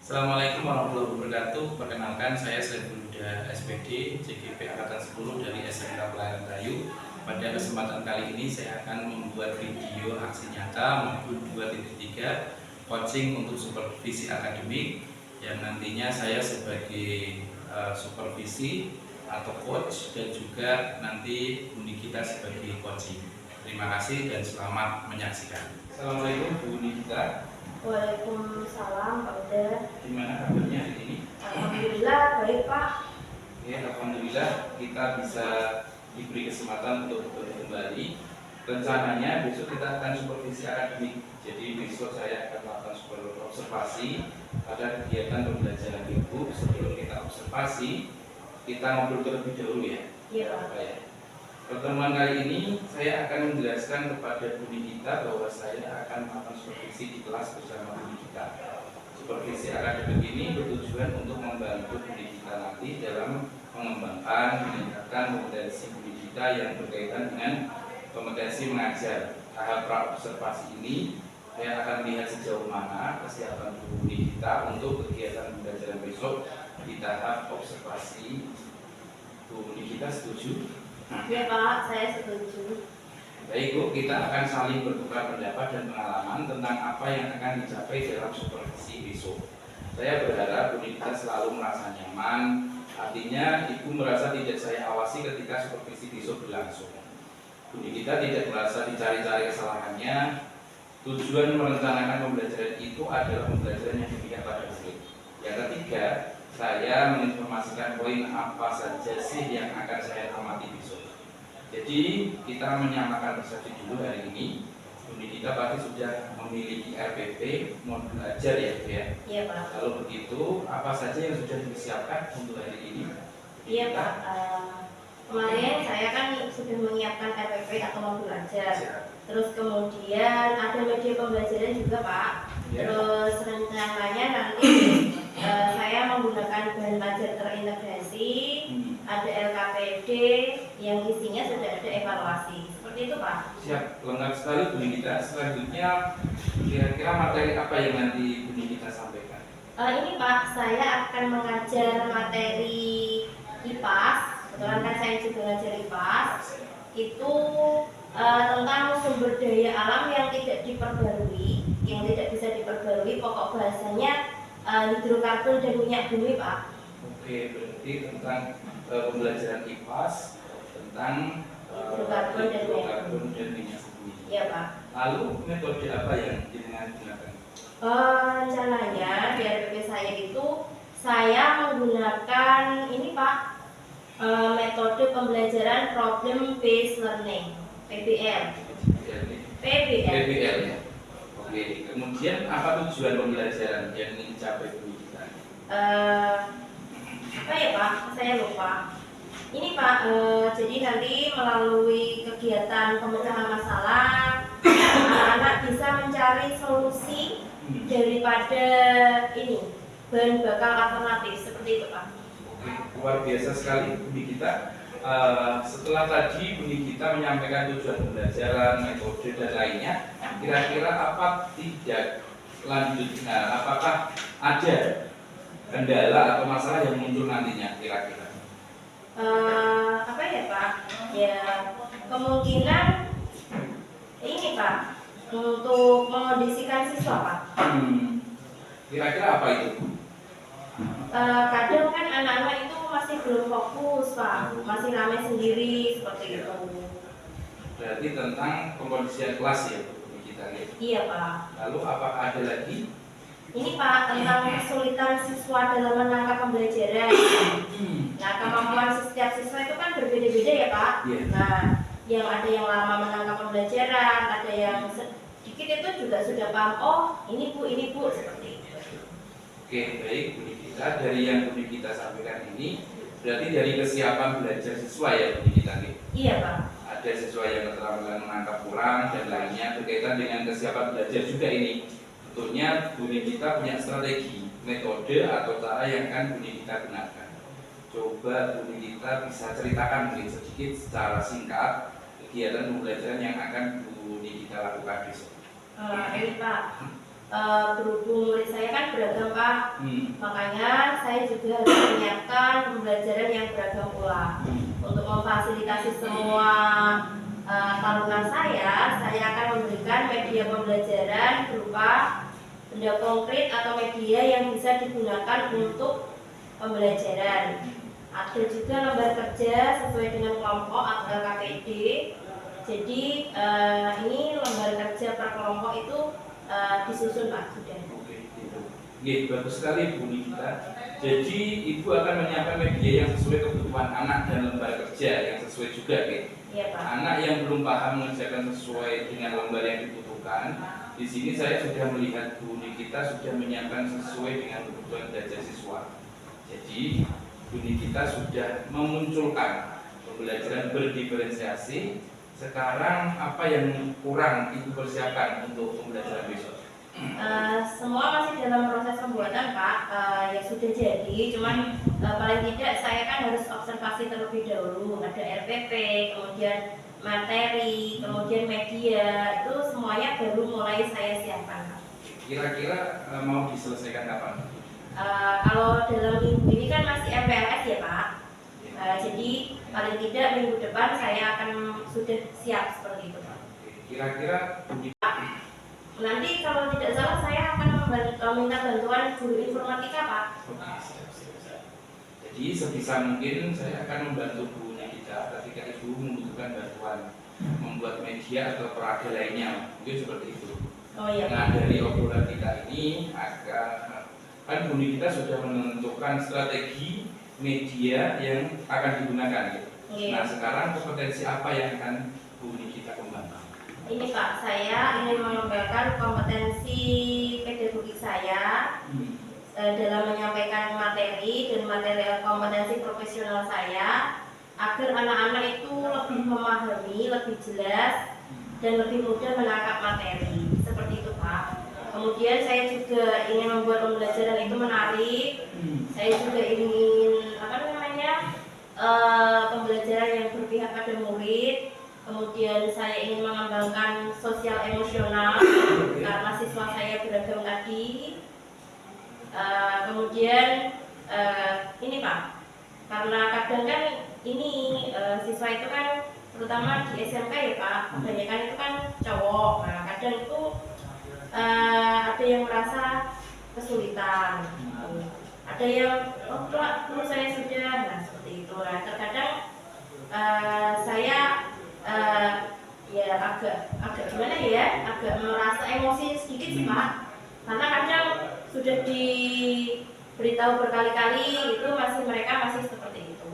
Assalamualaikum warahmatullahi wabarakatuh. Perkenalkan, saya Saiful Huda SPD CGP Angkatan 10 dari SMK Pelayaran Kayu. Pada kesempatan kali ini saya akan membuat video aksi nyata modul 2.3 coaching untuk supervisi akademik, yang nantinya saya sebagai supervisi atau coach dan juga nanti Buni kita sebagai coaching. Terima kasih dan selamat menyaksikan. Assalamualaikum Bu Nikita. Waalaikumsalam Pak Uda. Gimana kabarnya hari ini? Alhamdulillah baik Pak. Ya, alhamdulillah kita bisa diberi kesempatan untuk bertemu kembali. Rencananya besok kita akan supervisi akademik. Jadi besok saya akan melakukan observasi pada kegiatan pembelajaran Ibu. Sebelum kita observasi, kita ngobrol terlebih dahulu ya. Iya Pak. Pertemuan kali ini saya akan menjelaskan kepada Buni kita bahwa saya akan melakukan supervisi di kelas bersama Buni kita. Supervisi akademik ini bertujuan untuk membantu Buni kita nanti dalam mengembangkan, meningkatkan kompetensi Buni kita yang berkaitan dengan kompetensi mengajar. Tahap pra-observasi ini saya akan melihat sejauh mana kesiapan Buni kita untuk kegiatan pembelajaran besok di tahap observasi. Buni kita setuju? Ya Pak, saya setuju. Baik Bu, kita akan saling bertukar pendapat dan pengalaman tentang apa yang akan dicapai dalam supervisi besok. Saya berharap Bu Nikita selalu merasa nyaman, artinya Ibu merasa tidak saya awasi ketika supervisi besok berlangsung. Bu Nikita tidak merasa dicari-cari kesalahannya. Tujuan merencanakan pembelajaran itu adalah pembelajaran yang diberikan pada murid. Yang ketiga, saya menginformasikan poin apa saja sih yang akan saya amati besok. Jadi kita menyamakan persepsi dulu hari ini. Buni kita pasti sudah memiliki RPP modul ajar ya Bu ya. Iya Pak. Kalau begitu, apa saja yang sudah disiapkan untuk hari ini? Iya Pak. Kemarin saya kan sudah menyiapkan RPP atau modul ajar. Terus kemudian ada media pembelajaran juga Pak. Ya. Terus rencananya nanti saya menggunakan bahan belajar terintegrasi, ada LKPD yang isinya sudah ada evaluasi. Seperti itu Pak. Siap, lengkap sekali Buni kita. Selanjutnya kira-kira materi apa yang nanti Buni kita sampaikan? Ini Pak, saya akan mengajar materi IPAS. Kebetulan kan saya juga mengajar IPAS. Itu tentang sumber daya alam yang tidak diperbarui, yang tidak bisa diperbarui. Pokok bahasanya hidrokarbon dan minyak bumi Pak. Oke, berarti tentang pembelajaran IPAS tentang hidrokarbon dan minyak bumi. Iya Pak. Lalu metode apa yang digunakan? Rencananya di RPP saya itu saya menggunakan ini Pak, metode pembelajaran problem based learning (PBL). PBL ya. Oke, kemudian apa tujuan pembelajaran yang ingin dicapai Buni kita? Apa ya Pak? Saya lupa. Ini Pak, jadi nanti melalui kegiatan pemecahan masalah, anak-anak bisa mencari solusi daripada ini bahan bakar alternatif, seperti itu Pak. Oke, luar biasa sekali Buni kita. Setelah tadi Buni kita menyampaikan tujuan pembelajaran, metode dan lainnya, kira-kira apa tidak lanjutnya? Apakah ada kendala atau masalah yang muncul nantinya kira-kira? Apa ya Pak? Ya kemungkinan ini Pak untuk mengondisikan siswa Pak. Kira-kira apa itu? Kadang kan anak-anak itu masih belum fokus Pak, masih ramai sendiri seperti itu. Berarti tentang pengkondisian kelas ya Buni kita ya? Iya Pak. Lalu apakah ada lagi? Ini Pak tentang kesulitan siswa dalam menangkap pembelajaran. Nah kemampuan setiap siswa itu kan berbeda-beda ya Pak. Yeah. Nah yang ada yang lama menangkap pembelajaran, ada yang sedikit itu juga sudah paham. Oh ini bu seperti itu. Oke, baik Buni kita. Dari yang Buni kita sampaikan ini berarti dari kesiapan belajar siswa ya Buni kita nih. Iya Pak. Ada siswa yang keterampilan menangkap kurang dan lainnya berkaitan dengan kesiapan belajar juga ini. Tentunya Buni kita punya strategi, metode atau cara yang akan Buni kita gunakan. Coba Buni kita bisa ceritakan mungkin sedikit secara singkat kegiatan pembelajaran yang akan Buni kita lakukan besok. Ini Pak, berhubung murid saya kan beragam Pak, makanya saya juga harus menyiapkan pembelajaran yang beragam pula. Untuk memfasilitasi semua taruna saya akan memberikan media pembelajaran berupa benda konkret atau media yang bisa digunakan untuk pembelajaran. Ada juga lembar kerja sesuai dengan kelompok atau LKPD. Jadi ini lembar kerja per kelompok itu disusun Pak sudah. Oke, gitu. Oke, bagus sekali Bu Nikita. Jadi Ibu akan menyiapkan media yang sesuai kebutuhan anak dan lembar kerja yang sesuai juga, gitu. Iya Pak. Anak yang belum paham mengerjakan sesuai dengan lembar yang dibutuhkan, di sini saya sudah melihat Bu Nikita sudah menyiapkan sesuai dengan kebutuhan belajar siswa. Jadi Bu Nikita sudah memunculkan pembelajaran berdiferensiasi. Sekarang apa yang kurang Ibu persiapkan untuk pembelajaran besok? Semua masih dalam proses pembuatan Pak, ya sudah jadi, cuman paling tidak saya kan harus observasi terlebih dahulu. Ada RPP, kemudian materi, kemudian media, itu semuanya baru mulai saya siapkan Pak. Kira-kira mau diselesaikan kapan? Kalau dalam minggu ini kan masih MPLS ya Pak, jadi paling tidak minggu depan saya akan sudah siap seperti itu Pak. Kira-kira Nanti kalau tidak salah saya akan minta bantuan guru informatika Pak. Jadi sebisa mungkin saya akan membantu Bu Nikita ketika Ibu membutuhkan bantuan membuat media atau peraga lainnya, mungkin seperti itu. Oh iya. Nah dari obrolan kita ini kan Bu Nikita sudah menentukan strategi media yang akan digunakan. Gitu. Iya. Nah sekarang kompetensi apa yang akan Bu Nikita kembangkan? Ini Pak, saya ingin mengembangkan kompetensi pedagogik saya dalam menyampaikan materi dan kompetensi profesional saya agar anak-anak itu lebih memahami, lebih jelas dan lebih mudah menangkap materi. Seperti itu Pak. Kemudian saya juga ingin membuat pembelajaran itu menarik. Saya juga ingin pembelajaran yang berpihak pada murid. Kemudian saya ingin mengembangkan sosial emosional karena siswa saya beragam tadi. Kemudian ini Pak, karena kadang kan ini siswa itu kan terutama di SMK ya Pak, kebanyakan itu kan cowok. Nah kadang itu ada yang merasa kesulitan, ada yang dulu saya sudah, nah seperti itu. Nah terkadang saya ya agak gimana ya, agak merasa emosi sedikit sih Pak, karena kadang sudah diberitahu berkali-kali itu mereka masih seperti itu.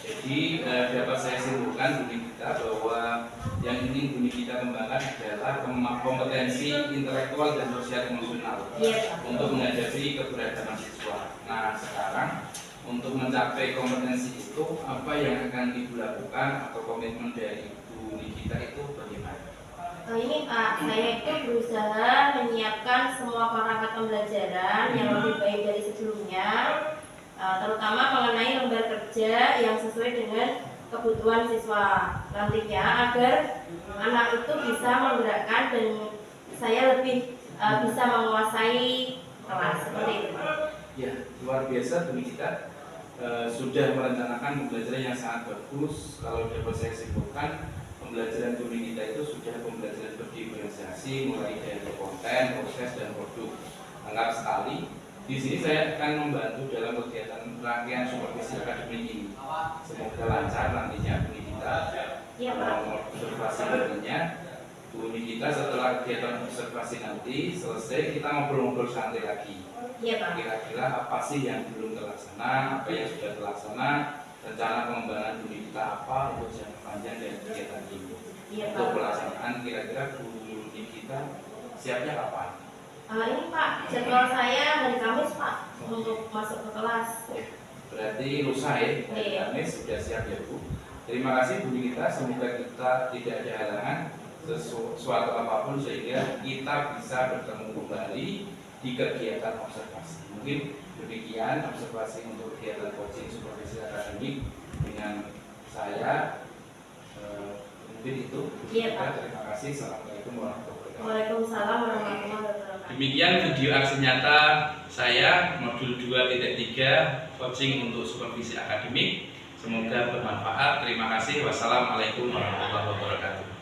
Jadi dapat saya simpulkan Bu Nikita bahwa yang ingin Bu Nikita kembangkan adalah kompetensi intelektual dan sosial emosional untuk menghadapi keberagaman siswa. Nah sekarang untuk mencapai kompetensi itu apa yang akan Ibu lakukan atau komitmen dari Bu Nikita itu bagaimana? Ini Pak, saya itu berusaha menyiapkan semua perangkat pembelajaran yang lebih baik dari sebelumnya, terutama mengenai lembar kerja yang sesuai dengan kebutuhan siswa nantinya, agar anak itu bisa menggerakkan dan saya lebih bisa menguasai kelas seperti itu. Ya, luar biasa Bu Nikita. Sudah merencanakan pembelajaran yang sangat bagus. Kalau dapat saya simpulkan, pembelajaran Bu Nikita itu sudah pembelajaran berdiferensiasi mulai dari konten, proses, dan produk. Lengkap sekali. Di sini saya akan membantu dalam kegiatan rangkaian supervisi akademik ini. Semoga lancar nantinya Bu Nikita. Iya Pak. Observasi nantinya Bu Nikita setelah kegiatan observasi nanti selesai, kita ngobrol-ngobrol santai lagi. Iya Pak. Kira-kira apa sih yang belum terlaksana, apa yang sudah terlaksana, rencana pengembangan Bu Nikita apa untuk jangka panjang dari kegiatan ini. Iya Pak. Untuk pelaksanaan kira-kira Bu Nikita siapnya kapan? Ini Pak, jadwal saya hari Kamis Pak untuk masuk ke kelas. Berarti lusa ya, hari Kamis sudah siap ya Bu. Terima kasih Bu Nikita, semoga kita tidak ada halangan sesuatu apapun sehingga kita bisa bertemu kembali di kegiatan observasi. Mungkin demikian observasi untuk kegiatan coaching supervisi akademik dengan saya. Mungkin itu. Iya Pak. Terima kasih. Assalamualaikum warahmatullahi wabarakatuh. Waalaikumsalam warahmatullahi wabarakatuh. Demikian video aksi nyata saya modul 2.3 coaching untuk supervisi akademik. Semoga bermanfaat. Terima kasih. Wassalamualaikum warahmatullahi wabarakatuh.